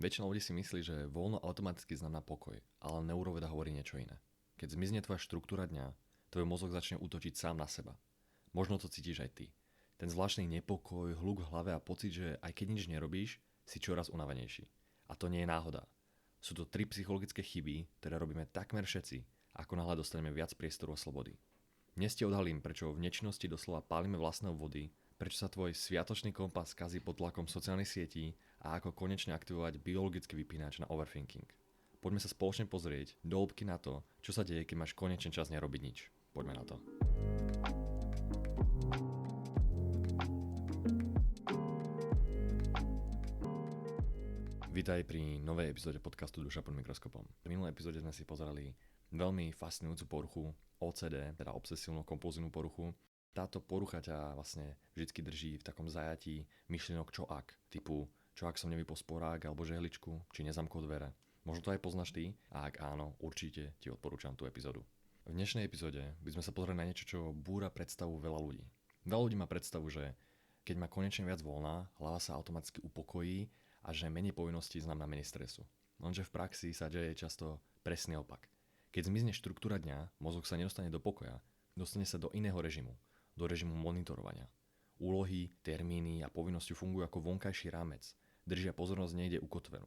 Väčšina ľudí si myslí, že voľno automaticky znamená pokoj, ale neuroveda hovorí niečo iné. Keď zmizne tvoja štruktúra dňa, tvoj mozog začne útočiť sám na seba. Možno to cítiš aj ty. Ten zvláštny nepokoj, hluk v hlave a pocit, že aj keď nič nerobíš, si čoraz unavenejší. A to nie je náhoda. Sú to 3 psychologické chyby, ktoré robíme takmer všetci, ako náhle dostaneme viac priestoru a slobody. Dnes ti odhalím, prečo v nečinnosti doslova pálime vlastné obvody, prečo sa tvoj sviatočný kompas kazí pod tlakom sociálnych sietí a ako konečne aktivovať biologický vypínač na overthinking. Poďme sa spoločne pozrieť do hĺbky na to, čo sa deje, keď máš konečne čas nerobiť nič. Poďme na to. Vítaj pri novej epizóde podcastu Duša pod mikroskopom. V minulej epizóde sme si pozerali veľmi fascinujúcu poruchu OCD, teda obsesívno-kompulzívnu poruchu. Táto porucha ťa vlastne vždy drží v takom zajatí myšlienok čo ak, typu čo ak som nevypol sporák alebo žehličku, či nezamkol dvere. Možno to aj poznáš ty a ak áno, určite ti odporúčam tú epizódu. V dnešnej epizóde by sme sa pozreli na niečo, čo búra predstavu veľa ľudí. Veľa ľudí má predstavu, že keď má konečne viac voľna, hlava sa automaticky upokojí a že menej povinností znamená menej stresu. Lenže v praxi sa deje často presný opak. Keď zmizne štruktúra dňa, mozog sa nedostane do pokoja, dostane sa do iného režimu, do režimu monitorovania. Úlohy, termíny a povinnosti fungujú ako vonkajší rámec, držia pozornosť niekde ukotvenú.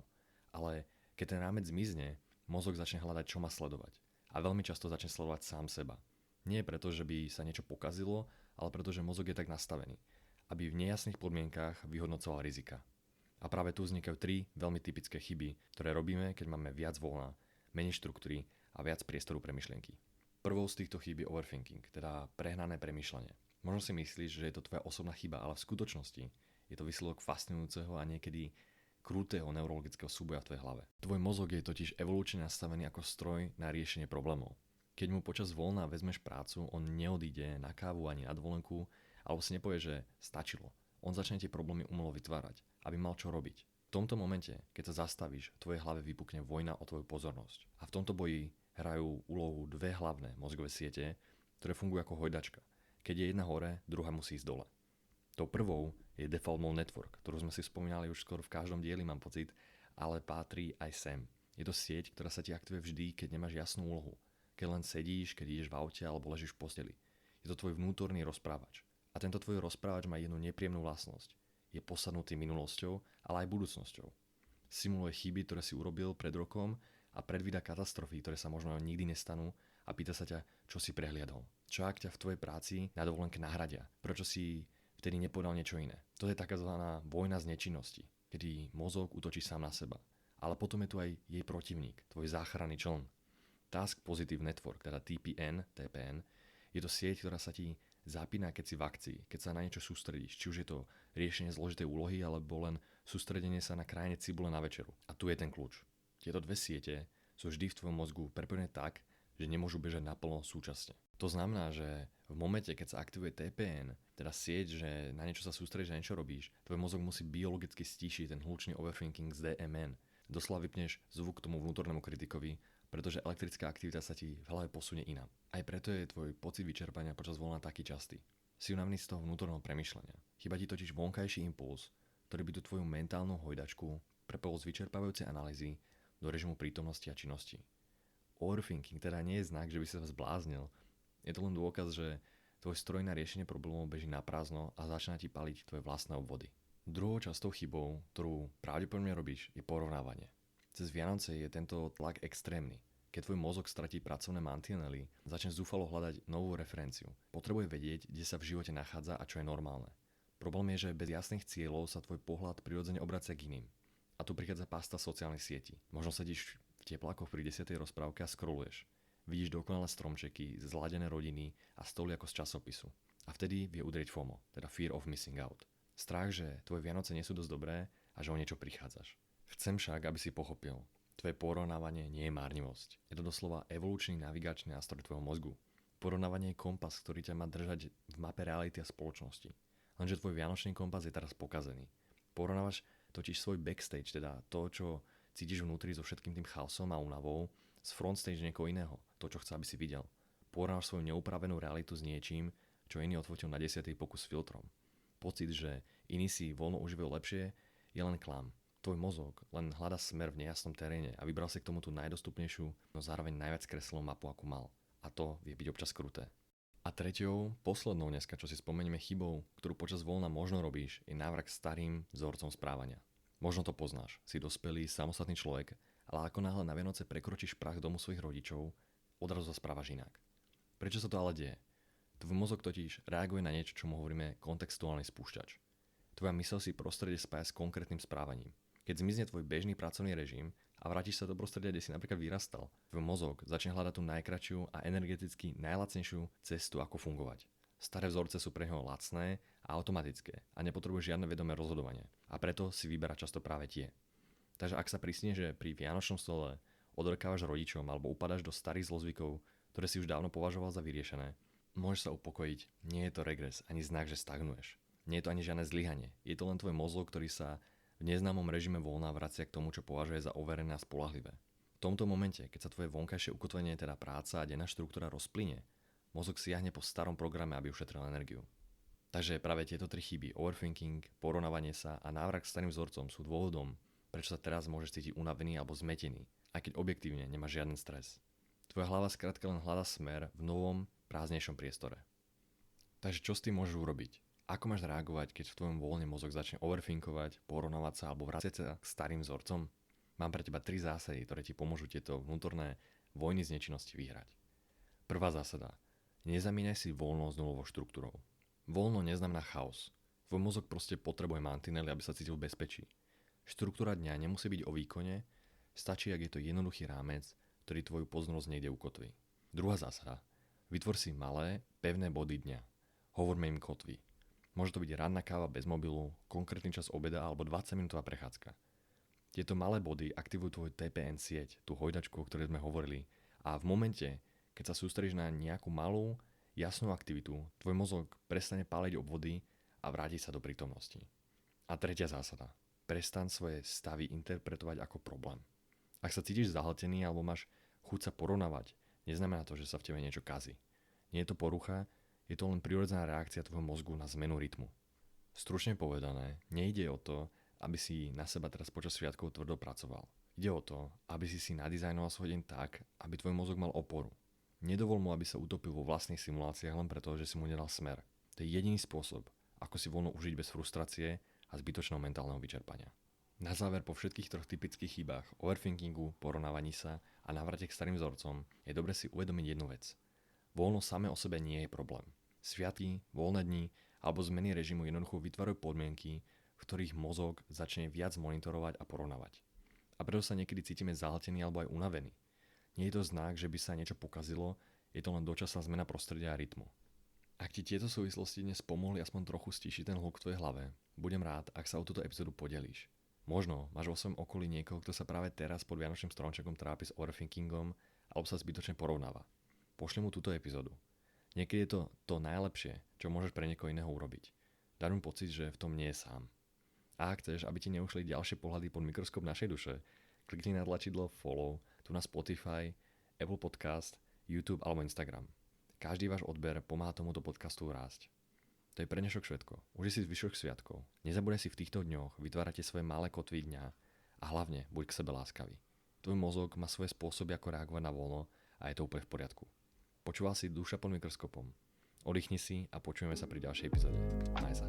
Ale keď ten rámec zmizne, mozog začne hľadať, čo má sledovať. A veľmi často začne sledovať sám seba. Nie preto, že by sa niečo pokazilo, ale preto, že mozog je tak nastavený, aby v nejasných podmienkach vyhodnocoval rizika. A práve tu vznikajú 3 veľmi typické chyby, ktoré robíme, keď máme viac voľna, menej štruktúry a viac priestoru pre myšlienky. Prvou z týchto chýb je overthinking, teda prehnané premýšľanie. Možno si myslíš, že je to tvoja osobná chyba, ale v skutočnosti je to výsledok fascinujúceho a niekedy krutého neurologického súboja v tvojej hlave. Tvoj mozog je totiž evolučne nastavený ako stroj na riešenie problémov. Keď mu počas voľna vezmeš prácu, on neodíde na kávu ani na dovolenku, alebo si nepovie, že stačilo. On začne tie problémy umelo vytvárať, aby mal čo robiť. V tomto momente, keď sa zastavíš, v tvojej hlave vypukne vojna o tvoju pozornosť. A v tomto boji hrajú úlohu 2 hlavné mozgové siete, ktoré fungujú ako hojdačka. Keď je jedna hore, druhá musí ísť dole. Tou prvou je Default Mode Network, ktorú sme si spomínali už skoro v každom dieli, mám pocit, ale patrí aj sem. Je to sieť, ktorá sa ti aktivuje vždy, keď nemáš jasnú úlohu. Keď len sedíš, keď ideš v aute alebo ležíš v posteli. Je to tvoj vnútorný rozprávač. A tento tvoj rozprávač má jednu nepríjemnú vlastnosť. Je posadnutý minulosťou, ale aj budúcnosťou. Simuluje chyby, ktoré si urobil pred rokom a predvída katastrofy, ktoré sa možno nikdy nestanú a pýta sa ťa, čo si prehliadol. Čo ak ťa v tvojej práci na dovolenke nahradia? Prečo si vtedy nepovedal niečo iné? To je takzvaná vojna z nečinnosti, kedy mozog útočí sám na seba. Ale potom je tu aj jej protivník, tvoj záchranný čln. Task Positive Network, teda TPN, je to sieť, ktorá sa ti zapína, keď si v akcii, keď sa na niečo sústredíš. Či už je to riešenie zložitej úlohy, alebo len sústredenie sa na krajine cibule na večeru. A tu je ten kľúč. Tieto 2 siete sú vždy v tvojom mozgu prepojené tak, že nemôžu bežať naplno súčasne. To znamená, že v momente, keď sa aktivuje TPN, teda sieť, že na niečo sa sústredíš, na niečo robíš, tvoj mozog musí biologicky stíšiť ten hlučný overthinking z DMN. Doslova vypneš zvuk tomu vnútornému kritikovi, pretože elektrická aktivita sa ti v hlave posunie inám. Aj preto je tvoj pocit vyčerpania počas voľna taký častý. Si unavený z toho vnútorného premýšľania. Chýba ti totiž vonkajší impuls, ktorý by tú tvoju mentálnu hojdačku prepol z vyčerpávajúcej analýzy do režimu prítomnosti a činnosti. Overthinking teda nie je znak, že by si sa zbláznil. Je to len dôkaz, že tvoj stroj na riešenie problémov beží na prázdno a začína ti paliť tvoje vlastné obvody. Druhou častou chybou, ktorú pravdepodobne robíš, je porovnávanie. Cez Vianoce je tento tlak extrémny. Keď tvoj mozog stratí pracovné mantinely, začne zúfalo hľadať novú referenciu. Potrebuje vedieť, kde sa v živote nachádza a čo je normálne. Problém je, že bez jasných cieľov sa tvoj pohľad prirodzene obracia k iným. A tu prichádza pasta sociálnych sietí. Možno sedíš v teplákoch pri 10. rozprávke a scrolluješ. Vidíš dokonalé stromčeky, zladené rodiny a stoly ako z časopisu. A vtedy vie udrieť FOMO, teda Fear of Missing Out. Strach, že tvoje Vianoce nie sú dosť dobré a že o niečo prichádzaš. Chcem však, aby si pochopil, tvoje porovnávanie nie je márnivosť. Je to doslova evolučný navigačný nástroj tvojho mozgu. Porovnávanie je kompas, ktorý ťa má držať v mape reality a spoločnosti. Lenže tvoj vianočný kompas je teraz pokazený. Porovnávaš totiž svoj backstage, teda to, čo cítiš vnútri so všetkým tým chaosom a únavou, z frontstage niekoho iného, to, čo chce, aby si videl. Porovnávaš svoju neupravenú realitu s niečím, čo iný odfotil na 10. pokus s filtrom. Pocit, že iní si voľno užívajú lepšie, je len klam. tvoj mozog len hľada smer v nejasnom teréne a vybral si k tomu tú najdostupnejšiu, no zároveň najviac kreslenú mapu, akú mal. A to vie byť občas kruté. A treťou, poslednou dneska, čo si spomenieme chybou, ktorú počas voľna možno robíš, je návrat k starým vzorcom správania. Možno to poznáš, si dospelý, samostatný človek, ale ako náhle na Vianoce prekročíš prah domu svojich rodičov, odrazu sa správaš inak. Prečo sa to ale deje? Tvoj mozog totiž reaguje na niečo, čomu hovoríme kontextuálny spúšťač. Tvoja myseľ si prostredie spája s konkrétnym správaním. Keď zmizne tvoj bežný pracovný režim a vrátiš sa do prostredia, kde si napríklad vyrastal, tvoj mozog začne hľadať tú najkratšiu a energeticky najlacnejšiu cestu, ako fungovať. Staré vzorce sú pre neho lacné a automatické a nepotrebuje žiadne vedomé rozhodovanie. A preto si vyberá často práve tie. Takže ak sa prísne, že pri vianočnom stole odrkávaš rodičom alebo upadáš do starých zlozvykov, ktoré si už dávno považoval za vyriešené, môžeš sa upokojiť, nie je to regres ani znak, že stagnuješ. Nie je to ani žiadne zlyhanie. Je to len tvoj mozog, ktorý sa v neznámom režime voľna vracia k tomu, čo považuje za overené a spoľahlivé. V tomto momente, keď sa tvoje vonkajšie ukotvenie, teda práca a denná štruktúra rozplynie, mozog siahne po starom programe, aby ušetril energiu. Takže práve tieto tri chyby, overthinking, porovnávanie sa a návrat k starým vzorcom sú dôvodom, prečo sa teraz môžeš cítiť unavený alebo zmetený, aj keď objektívne nemáš žiaden stres. Tvoja hlava skrátka len hľadá smer v novom, prázdnejšom priestore. Takže čo s tým môžeš urobiť? Ako máš reagovať, keď v tvojom voľne mozog začne overthinkovať, porovnávať sa alebo vrácať sa k starým vzorcom? Mám pre teba 3 zásady, ktoré ti pomôžu tieto vnútorné vojny z nečinnosti vyhrať. Prvá zásada. Nezamieňaj si voľno s nulovou štruktúrou. Voľno neznamená chaos. Tvoj mozog proste potrebuje mantinely, aby sa cítil v bezpečí. Štruktúra dňa nemusí byť o výkone, stačí, ak je to jednoduchý rámec, ktorý tvoju pozornosť niekde ukotví. Druhá zásada. Vytvor si malé, pevné body dňa. Hovorme im kotvy. Môže to byť ranná káva bez mobilu, konkrétny čas obeda alebo 20-minútová prechádzka. Tieto malé body aktivujú tvoju TPN sieť, tú hojdačku, o ktorej sme hovorili, a v momente, keď sa sústredíš na nejakú malú, jasnú aktivitu, tvoj mozog prestane páliť obvody a vráti sa do prítomnosti. A tretia zásada. Prestaň svoje stavy interpretovať ako problém. Ak sa cítiš zahltený alebo máš chuť sa porovnávať, neznamená to, že sa v tebe niečo kazí. Nie je to porucha, je to len prirodzená reakcia tvojho mozgu na zmenu rytmu. Stručne povedané, nejde o to, aby si na seba teraz počas sviatkov tvrdo pracoval. Ide o to, aby si nadizajnoval svoj deň tak, aby tvoj mozog mal oporu. Nedovol mu, aby sa utopil vo vlastných simuláciách len preto, že si mu nedal smer. To je jediný spôsob, ako si voľno užiť bez frustrácie a zbytočného mentálneho vyčerpania. Na záver, po všetkých 3 typických chybách, overthinkingu, porovnávaní sa a návrate k starým vzorcom, je dobre si uvedomiť jednu vec. Voľno samé o sebe nie je problém. Sviatky, voľné dni alebo zmeny režimu jednoducho vytvárajú podmienky, v ktorých mozog začne viac monitorovať a porovnávať. A preto sa niekedy cítime zahltení alebo aj unavení. Nie je to znak, že by sa niečo pokazilo, je to len dočasná zmena prostredia a rytmu. Ak ti tieto súvislosti dnes pomohli aspoň trochu stíšiť ten hluk v tvojej hlave, budem rád, ak sa o túto epizódu podelíš. Možno máš vo svojom okolí niekoho, kto sa práve teraz pod vianočným stromčekom trápi s overthinkingom alebo sa zbytočne porovnáva. Pošli mu túto epizódu. Niekedy je to najlepšie, čo môžeš pre niekoho iného urobiť. Daj mu pocit, že v tom nie je sám. A ak chceš, aby ti neušli ďalšie pohľady pod mikroskop našej duše, klikni na tlačidlo follow tu na Spotify, Apple Podcast, YouTube alebo Instagram. Každý váš odber pomáha tomuto podcastu rásť. To je pre dnešok všetko. Uži si zvyšok sviatkov. Nezabudaj si v týchto dňoch vytvárate svoje malé kotvy dňa a hlavne buď k sebe láskavý. Tvoj mozog má svoje spôsoby, ako reagovať na voľno a je to úplne v poriadku. Počúval si Duša pod mikroskopom. Oddychni si a počujeme sa pri ďalšej epizóde. Maj sa.